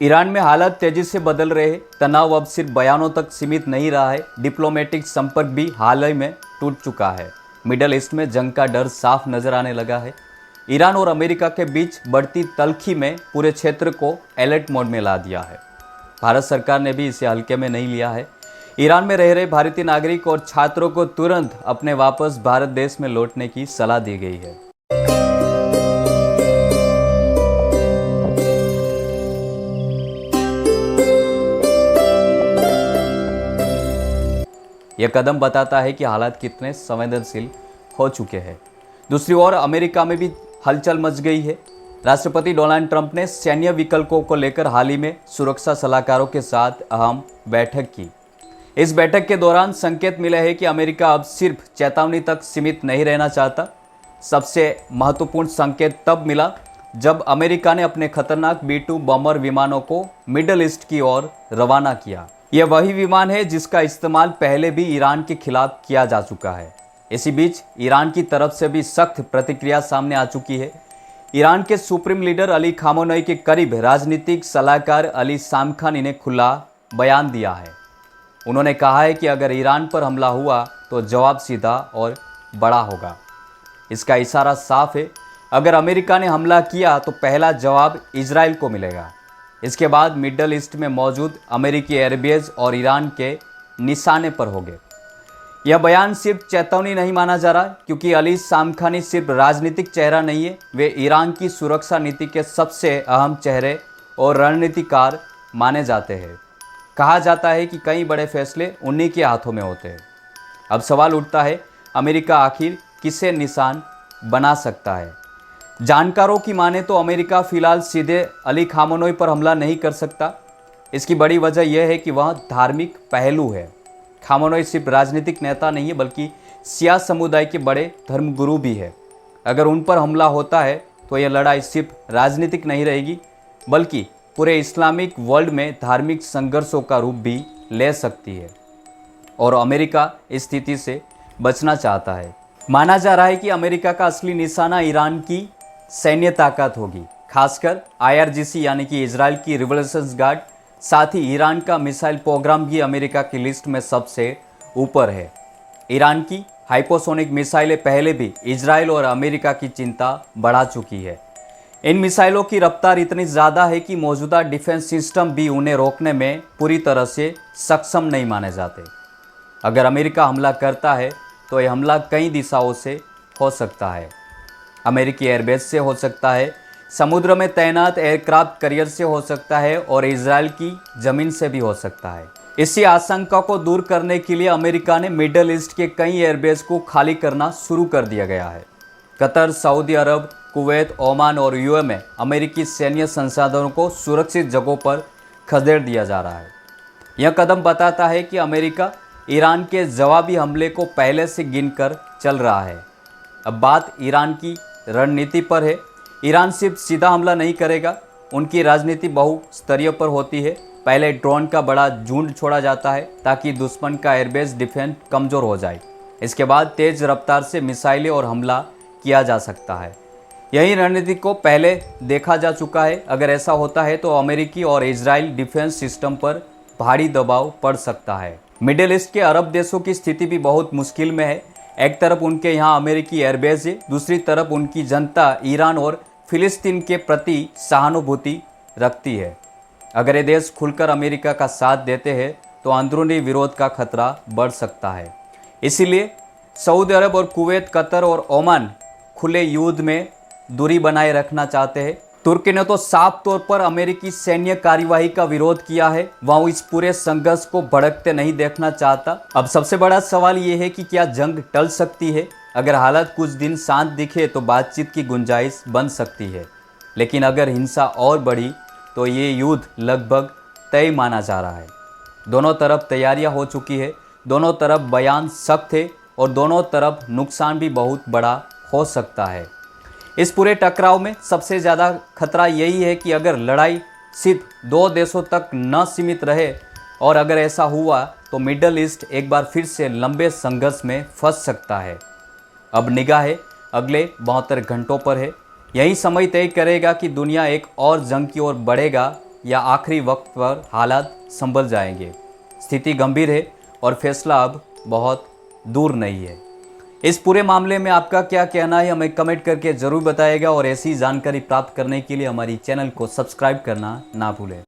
Iran में हालात तेजी से बदल रहे हैं। तनाव अब सिर्फ बयानों तक सीमित नहीं रहा है, डिप्लोमेटिक संपर्क भी हाल ही में टूट चुका है। मिडल ईस्ट में जंग का डर साफ नजर आने लगा है। ईरान और अमेरिका के बीच बढ़ती तल्खी में पूरे क्षेत्र को अलर्ट मोड में ला दिया है। भारत सरकार ने भी इसे हल्के में नहीं लिया है। ईरान में रह रहे भारतीय नागरिक और छात्रों को तुरंत अपने वापस भारत देश में लौटने की सलाह दी गई है। यह कदम बताता है कि हालात कितने संवेदनशील हो चुके हैं। दूसरी ओर अमेरिका में भी हलचल मच गई है। राष्ट्रपति डोनाल्ड ट्रंप ने सैन्य विकल्पों को लेकर हाल ही में सुरक्षा सलाहकारों के साथ अहम बैठक की। इस बैठक के दौरान संकेत मिले हैं कि अमेरिका अब सिर्फ चेतावनी तक सीमित नहीं रहना चाहता। सबसे महत्वपूर्ण संकेत तब मिला जब अमेरिका ने अपने खतरनाक B-2 बॉम्बर विमानों को मिडल ईस्ट की ओर रवाना किया। यह वही विमान है जिसका इस्तेमाल पहले भी ईरान के खिलाफ किया जा चुका है। इसी बीच ईरान की तरफ से भी सख्त प्रतिक्रिया सामने आ चुकी है। ईरान के सुप्रीम लीडर अली खामेनेई के करीब राजनीतिक सलाहकार अली सामखानी ने खुला बयान दिया है। उन्होंने कहा है कि अगर ईरान पर हमला हुआ तो जवाब सीधा और बड़ा होगा। इसका इशारा साफ है, अगर अमेरिका ने हमला किया तो पहला जवाब इजराइल को मिलेगा। इसके बाद मिडल ईस्ट में मौजूद अमेरिकी एयरबेस और ईरान के निशाने पर होंगे। यह बयान सिर्फ चेतावनी नहीं माना जा रहा, क्योंकि अली सामखानी सिर्फ राजनीतिक चेहरा नहीं है, वे ईरान की सुरक्षा नीति के सबसे अहम चेहरे और रणनीतिकार माने जाते हैं। कहा जाता है कि कई बड़े फैसले उन्हीं के हाथों में होते हैं। अब सवाल उठता है, अमेरिका आखिर किसे निशान बना सकता है? जानकारों की माने तो अमेरिका फिलहाल सीधे अली खामेनेई पर हमला नहीं कर सकता। इसकी बड़ी वजह यह है कि वह धार्मिक पहलू है। खामेनेई सिर्फ राजनीतिक नेता नहीं है, बल्कि शिया समुदाय के बड़े धर्मगुरु भी है। अगर उन पर हमला होता है तो यह लड़ाई सिर्फ राजनीतिक नहीं रहेगी, बल्कि पूरे इस्लामिक वर्ल्ड में धार्मिक संघर्षों का रूप भी ले सकती है। और अमेरिका इस स्थिति से बचना चाहता है। माना जा रहा है कि अमेरिका का असली निशाना ईरान की सैन्य ताकत होगी, खासकर IRGC यानी कि इजराइल की रिवॉल्यूशन गार्ड। साथ ही ईरान का मिसाइल प्रोग्राम भी अमेरिका की लिस्ट में सबसे ऊपर है। ईरान की हाइपोसोनिक मिसाइलें पहले भी इजराइल और अमेरिका की चिंता बढ़ा चुकी है। इन मिसाइलों की रफ्तार इतनी ज़्यादा है कि मौजूदा डिफेंस सिस्टम भी उन्हें रोकने में पूरी तरह से सक्षम नहीं माने जाते। अगर अमेरिका हमला करता है तो यह हमला कई दिशाओं से हो सकता है। अमेरिकी एयरबेस से हो सकता है, समुद्र में तैनात एयरक्राफ्ट कैरियर से हो सकता है और इजराइल की ज़मीन से भी हो सकता है। इसी आशंका को दूर करने के लिए अमेरिका ने मिडल ईस्ट के कई एयरबेस को खाली करना शुरू कर दिया गया है। कतर, सऊदी अरब, कुवैत, ओमान और UAE में अमेरिकी सैन्य संसाधनों को सुरक्षित जगहों पर खदेड़ दिया जा रहा है। यह कदम बताता है कि अमेरिका ईरान के जवाबी हमले को पहले से गिनकर चल रहा है। अब बात ईरान की रणनीति पर है। ईरान सिर्फ सीधा हमला नहीं करेगा, उनकी राजनीति बहुस्तरीय पर होती है। पहले ड्रोन का बड़ा झुंड छोड़ा जाता है ताकि दुश्मन का एयरबेस डिफेंस कमज़ोर हो जाए। इसके बाद तेज़ रफ्तार से मिसाइलें और हमला किया जा सकता है। यही रणनीति को पहले देखा जा चुका है। अगर ऐसा होता है तो अमेरिकी और इजराइल डिफेंस सिस्टम पर भारी दबाव पड़ सकता है। मिडिल ईस्ट के अरब देशों की स्थिति भी बहुत मुश्किल में है। एक तरफ उनके यहाँ अमेरिकी एयरबेस है, दूसरी तरफ उनकी जनता ईरान और फिलिस्तीन के प्रति सहानुभूति रखती है। अगर ये देश खुलकर अमेरिका का साथ देते हैं तो अंदरूनी विरोध का खतरा बढ़ सकता है। इसीलिए सऊदी अरब और कुवैत, कतर और ओमान खुले युद्ध में दूरी बनाए रखना चाहते हैं। तुर्की ने तो साफ तौर पर अमेरिकी सैन्य कार्यवाही का विरोध किया है। वह इस पूरे संघर्ष को भड़कते नहीं देखना चाहता। अब सबसे बड़ा सवाल ये है कि क्या जंग टल सकती है? अगर हालात कुछ दिन शांत दिखे तो बातचीत की गुंजाइश बन सकती है, लेकिन अगर हिंसा और बढ़ी तो ये युद्ध लगभग तय माना जा रहा है। दोनों तरफ तैयारियां हो चुकी है, दोनों तरफ बयान सख्त है और दोनों तरफ नुकसान भी बहुत बड़ा हो सकता है। इस पूरे टकराव में सबसे ज़्यादा खतरा यही है कि अगर लड़ाई सिर्फ 2 देशों तक न सीमित रहे, और अगर ऐसा हुआ तो मिडल ईस्ट एक बार फिर से लंबे संघर्ष में फंस सकता है। अब निगाह अगले 72 घंटों पर है। यही समय तय करेगा कि दुनिया एक और जंग की ओर बढ़ेगा या आखिरी वक्त पर हालात संभल जाएंगे। स्थिति गंभीर है और फैसला अब बहुत दूर नहीं है। इस पूरे मामले में आपका क्या कहना है हमें कमेंट करके ज़रूर बताइएगा और ऐसी जानकारी प्राप्त करने के लिए हमारी चैनल को सब्सक्राइब करना ना भूलें।